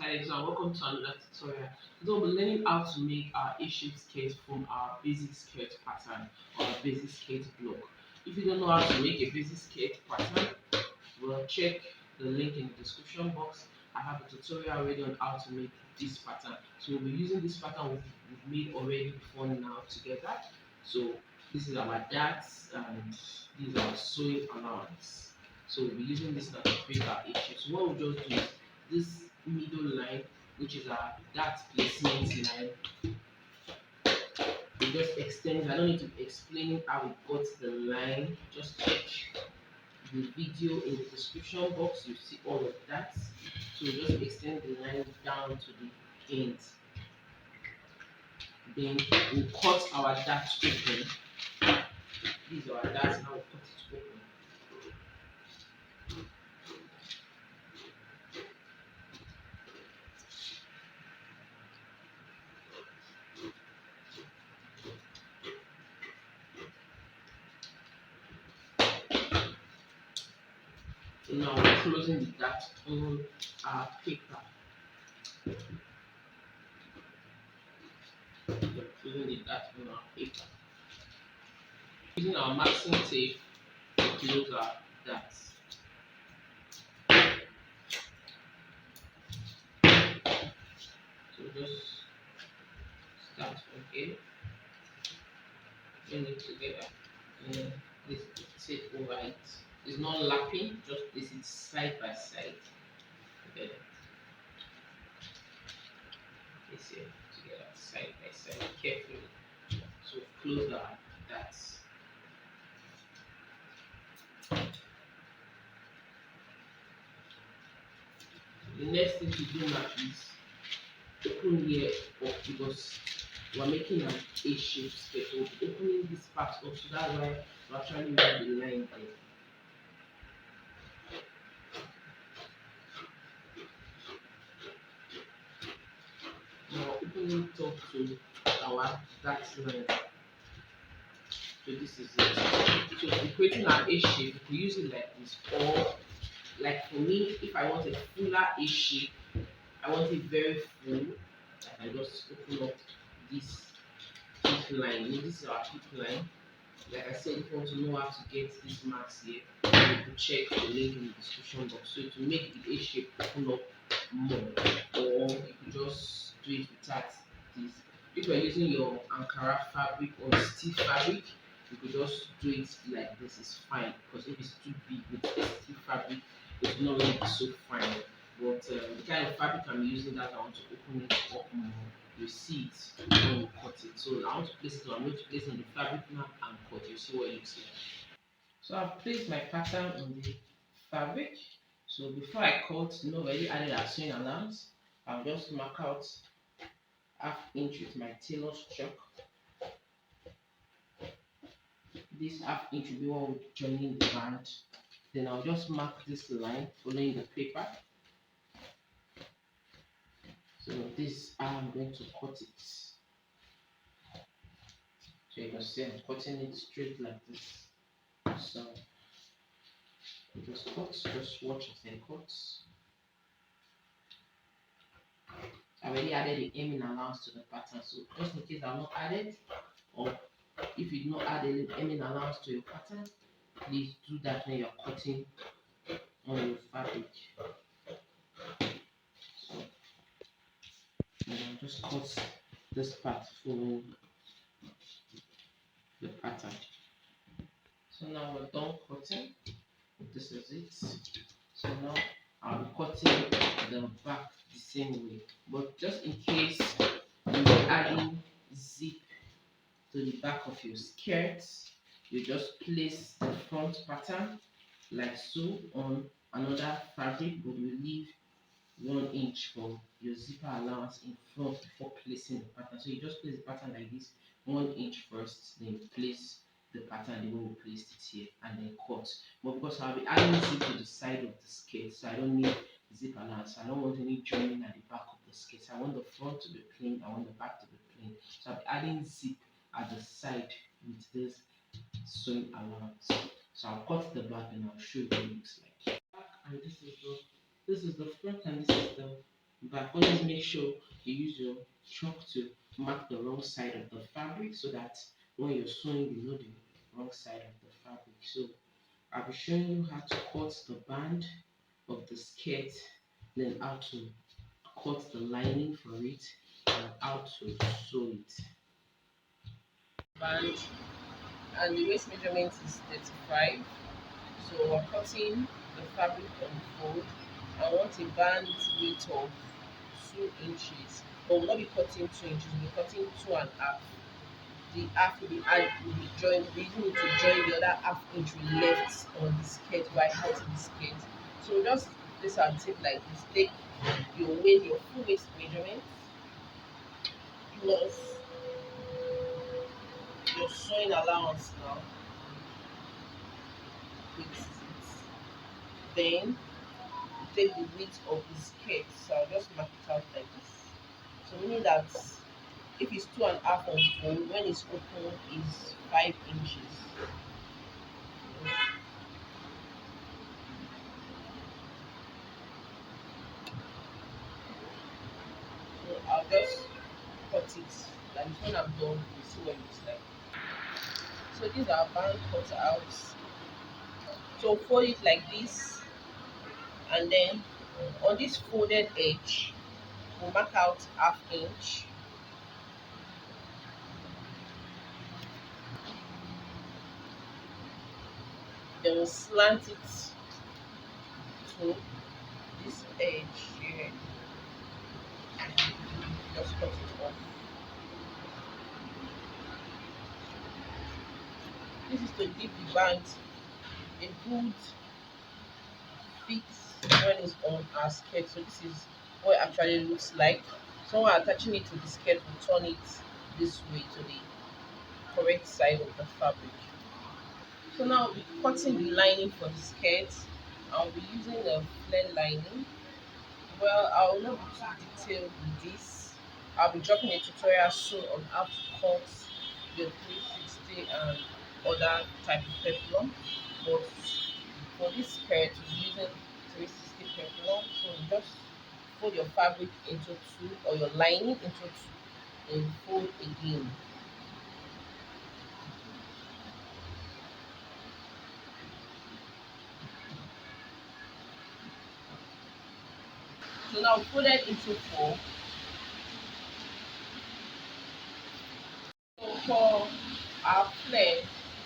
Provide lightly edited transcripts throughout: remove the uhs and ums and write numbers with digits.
Stylexio and welcome to another tutorial. Today we'll be learning how to make our A-shape skirt from our basic skirt pattern or our basic skirt block. If you don't know how to make a basic skirt pattern, well, check the link in the description box. I have a tutorial already on how to make this pattern. So we'll be using this pattern we've made already before now together. So this is our darts and these are our sewing allowance. So we'll be using this now to create our A-shape. So what we'll just do is this middle line, which is our dart placement line, we just extend. I don't need to explain how we got the line. Just check the video in the description box. You see all of that. So we just extend the line down to the end. Then we cut our dart open. These are our darts. Now we cut it open. So now we're closing the dart on our paper. We're closing the dart on our paper. Using our masking tape to close our darts. So just start from here, bring it together, and place the tape over it. It's not lapping, just place it side by side together. Place it together side by side carefully. So close our darts. The next thing to do now is open here up because we're making an A-shape skirt. So we're opening this part up, so that's why we're actually making the line there. Now opening it up to our dart line. So this is it. So for creating our A-shape, we use it like this, or like for me, if I want a fuller A-shape, I want it very full. I just open up this line. This is our hip line. Like I said, if you want to know how to get these marks here, you can check the link in the description box. So to make the A shape open up more, or you could just do it without this. If you're using your Ankara fabric or stiff fabric, you could just do it like this. It's fine, because if it's too big with stiff fabric, it's not really so fine. But the kind of fabric I'm using, that I want to open it up more, you see it when you cut it. So I want to place it, I'm going to place it on the fabric now and cut. You see what it looks like. So I've placed my pattern on the fabric. So before I cut, already added our sewing allowance. I'll just mark out ½ inch with my tailor's chalk. This ½ inch will be one with joining the band. Then I'll just mark this line following the paper. So this I'm going to cut it. So you can see I'm cutting it straight like this. So just cut, just watch as I cut. I already added the hemming allowance to the pattern, so just in case I've not added, or if you not add any hemming allowance to your pattern, please do that when you're cutting on your fabric. So I'll just cut this part following the pattern. So now we're done cutting. This is it. So now I'll be cutting the back the same way, but just in case you're adding zip to the back of your skirt, you just place the front pattern like so on another fabric, but you leave 1 inch for your zipper allowance in front before placing the pattern. So you just place the pattern like this, 1 inch first, then place the pattern the way we placed it here, and then cut. But because I'll be adding zip to the side of the skirt, so I don't need zip allowance. I don't want any joining at the back of the skirt. I want the front to be plain, I want the back to be plain. So I'll be adding zip at the side with this sewing allowance. So I'll cut the back and I'll show you what it looks like. And this is the front, and this is the back. Always make sure you use your chalk to mark the wrong side of the fabric so that when you're sewing, you know the wrong side of the fabric. So I'll be showing you how to cut the band of the skirt, then how to cut the lining for it, and how to sew it. Band, and the waist measurement is 35. So we're cutting the fabric on fold. I want a band width of 2 inches. But we'll not be cutting 2 inches, we'll be cutting 2.5. The half will be joined, we're using it to join the other half inch we left on the skirt while cutting the skirt. So just place our tape like this. Take your full waist measurement plus your sewing allowance now with it. Then take the width of the skirt. So I'll just mark it out like this. So meaning that if it's 2.5 on fold, when it's open is 5 inches. So I'll just cut it like this. When I'm done, you see what it looks like. So these are band cut out. So fold it like this, and then on this folded edge, we'll mark out half inch. Then we'll slant it to this edge here. Just cut it off. This is to give the band a good fit when it's on our skirt. So this is what it actually looks like. So when we're attaching it to the skirt, we turn it this way to the correct side of the fabric. So now we'll be cutting the lining for the skirt. I'll be using a flare lining. Well, I will not be too detailed with this. I'll be dropping a tutorial soon on how to cut the 360 and other type of peplum. But for this skirt, we're using 360 peplum. So just fold your fabric into two, or your lining into two, and fold again. So now fold it into four. So for our flare,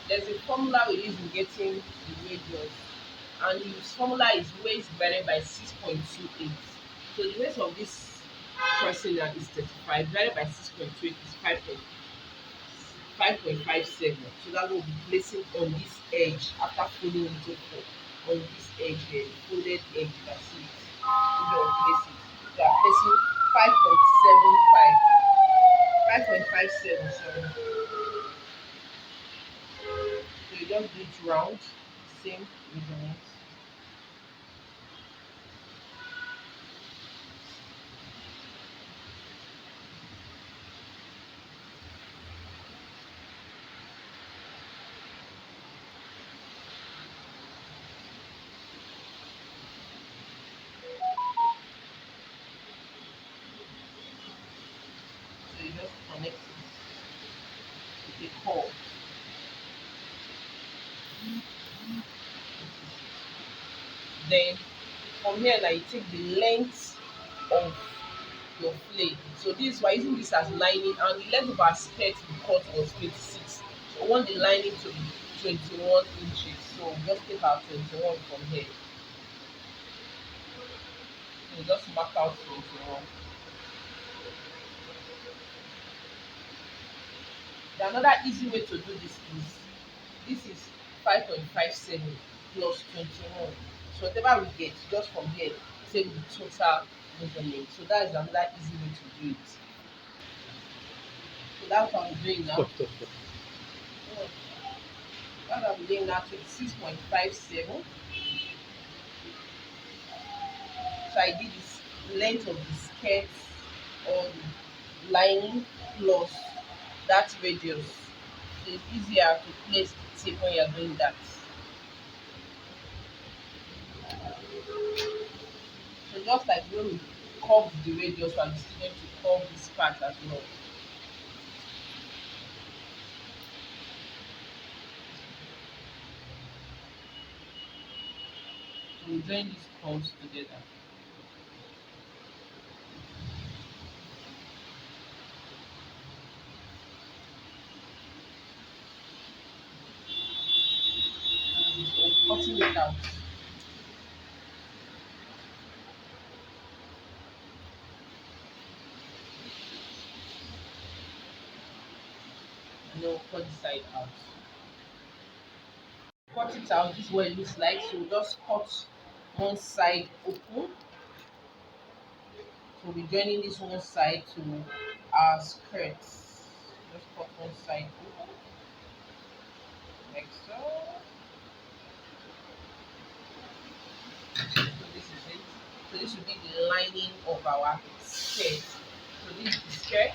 there's a formula we use in getting the radius, and the formula is waist divided by 6.28. So the waist of this person now is 35, divided by 6.28 is 5.57. So that will be placing on this edge after folding into four. On this edge here, the folded edge, you can see it. You don't place it. So I'm placing 5.75. 5.57, sorry. So you just do it round, same measurement. So you just connect it with a cord. Then from here now you take the length of your flare. So this we're using this as lining, and the length of our skirt we cut was 26. So we want the lining to be 21 inches. So we just take our 21 from here. So just mark out 21. Another easy way to do this is 5.57 plus 21. So whatever we get, just from here, take the total measurement. So that is another easy way to do it. So that's what I'm doing now. Oh, that's what I'm doing now, 26.57. So I did this length of the skirt or the lining plus that radius. So it's easier to place the tape when you're doing that. So just like when we curve the radius, and I'm still going to curve this part as well. So we join these curves together. So cutting it out. And then we'll cut the side out. Cut it out, this is what it looks like. So just cut one side open. So we're joining this one side to our skirts. Just cut one side open, like so. So this is it. So this will be the lining of our skirt. So this is the skirt.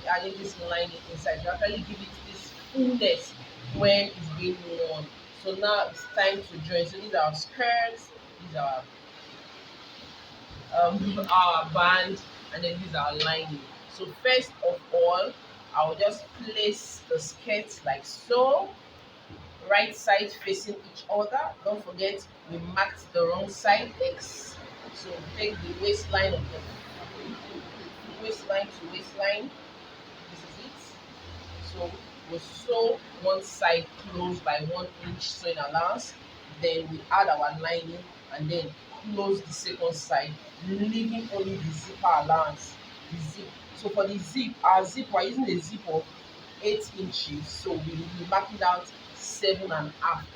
We're adding this lining inside to actually give it this fullness when it's being worn. So now it's time to join. So these are our skirts, these are our band, and then these are lining. So first of all, I'll just place the skirt like so, right side facing each other. Don't forget we marked the wrong side X. So take the waistline of the waistline to waistline. This is it. So we sew one side close by 1 inch sewing allowance. Then we add our lining and then close the second side, leaving only the zipper allowance. The zip. So for the zip, our zip, we're using a zip of 8 inches. So we will be marking out 7.5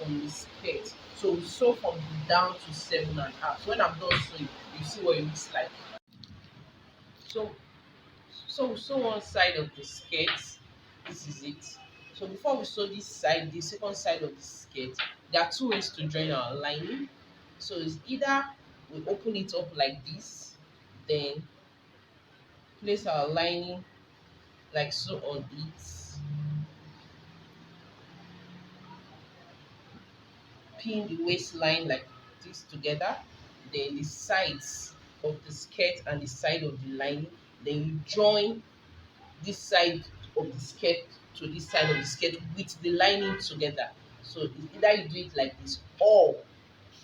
on the skirt. So we sew from the down to 7.5. So when I'm done sewing, you see what it looks like. So we sew one side of the skirt. This is it. So before we sew this side, the second side of the skirt, there are two ways to join our lining. So it's either we open it up like this, then place our lining like so on it, pin the waistline like this together, then the sides of the skirt and the side of the lining, then you join this side of the skirt to this side of the skirt with the lining together. So it's either you do it like this, or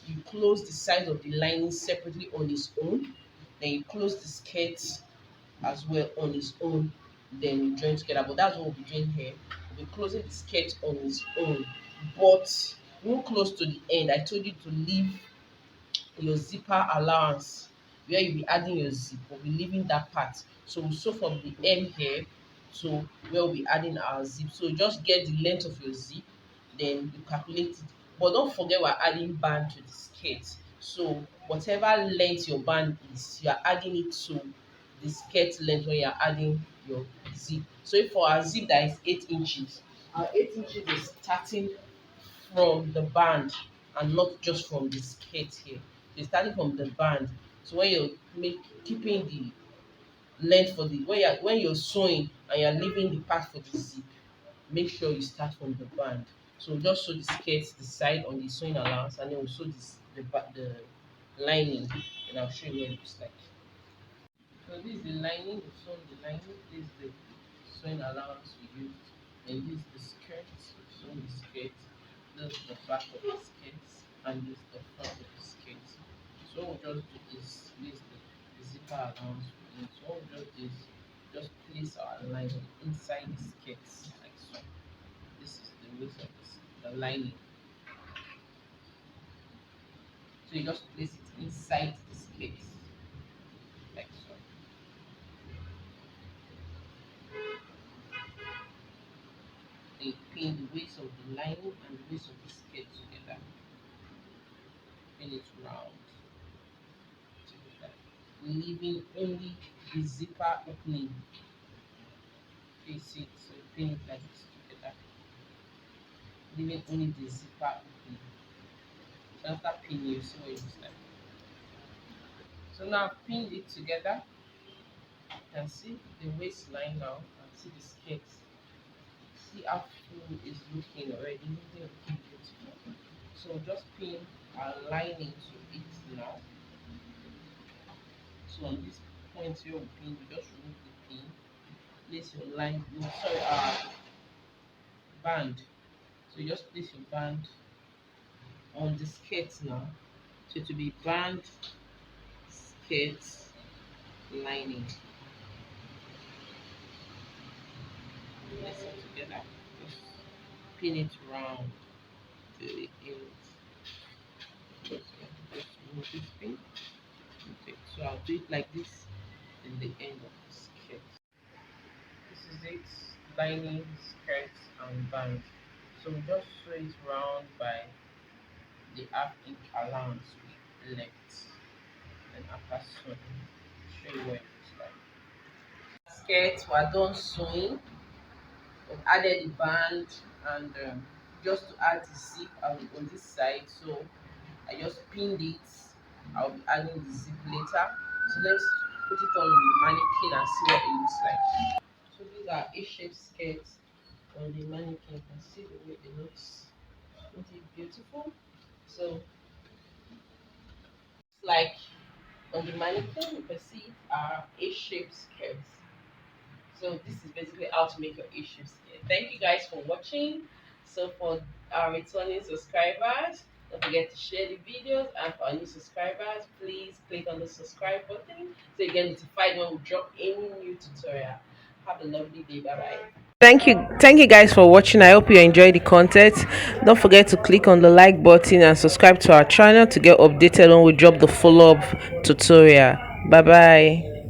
you close the sides of the lining separately on its own, then you close the skirt as well on its own, then you join together. But that's what we'll be doing here. We'll be closing the skirt on its own, but we won't close to the end. I told you to leave your zipper allowance where you'll be adding your zip. We'll be leaving that part. So we'll sew from the end here to where we'll be adding our zip. So just get the length of your zip, then you calculate it. But don't forget we're adding band to the skirt. So whatever length your band is, you are adding it to the skirt length when you're adding your zip. So if for our zip that is 8 inches, our 8 inches is starting from the band and not just from the skirt here. So starting from the band. So when you're keeping the length for the when you're sewing and you're leaving the part for the zip, make sure you start from the band. So just sew the skirt, the side on the sewing allowance, and then we'll sew the lining, and I'll show you what it looks like. So this is the lining, we sewn the lining, this is the sewing allowance we used, and this is the skirt, we sewn the skirt, this is the back of the skirt, and this is the front of the skirt. So what we'll just do is place the zipper allowance we need. So what we'll just do is just place our lining inside the skirt like so. This is the waist of the lining. So you just place it inside the skirt like so. Then pin the waist of the lining and the waist of the skirt together. Pin it round together, leaving only the zipper opening. Face it, so pin it like this together, leaving only the zipper opening. So after pinning, you see what it looks like. So now I've pinned it together. You can see the waistline now and see the skirt. See how full it's looking already, looking beautiful. So just pin our lining to it now. So on this point here we pin, we just remove the pin, place your line, no, sorry, band. So you just place your band on the skirt now. So to be band, skirt, lining. Place it together. Just pin it round to the end. Just remove this pin. Okay. So I'll do it like this in the end of the skirt. This is it, lining, skirt, and band. So we just sew it round by the half-inch allowance we left, and after sewing, show you what it looks like. Skirt, we're done sewing. We've added the band, and just to add the zip on this side, so I just pinned it. I'll be adding the zip later. So let's put it on the mannequin and see what it looks like. So these are A-shaped skirts on the mannequin. You can see the way it looks. Isn't it beautiful? So it's like on the mannequin, you can see A-shaped skirts. So this is basically how to make your A-shaped skirt. Thank you guys for watching. So for our returning subscribers, don't forget to share the videos, and for our new subscribers, please click on the subscribe button so you get notified when we drop any new tutorial. Have a lovely day. Bye bye. Thank you guys for watching. I hope you enjoyed the content. Don't forget to click on the like button and subscribe to our channel to get updated when we drop the follow-up tutorial. Bye bye.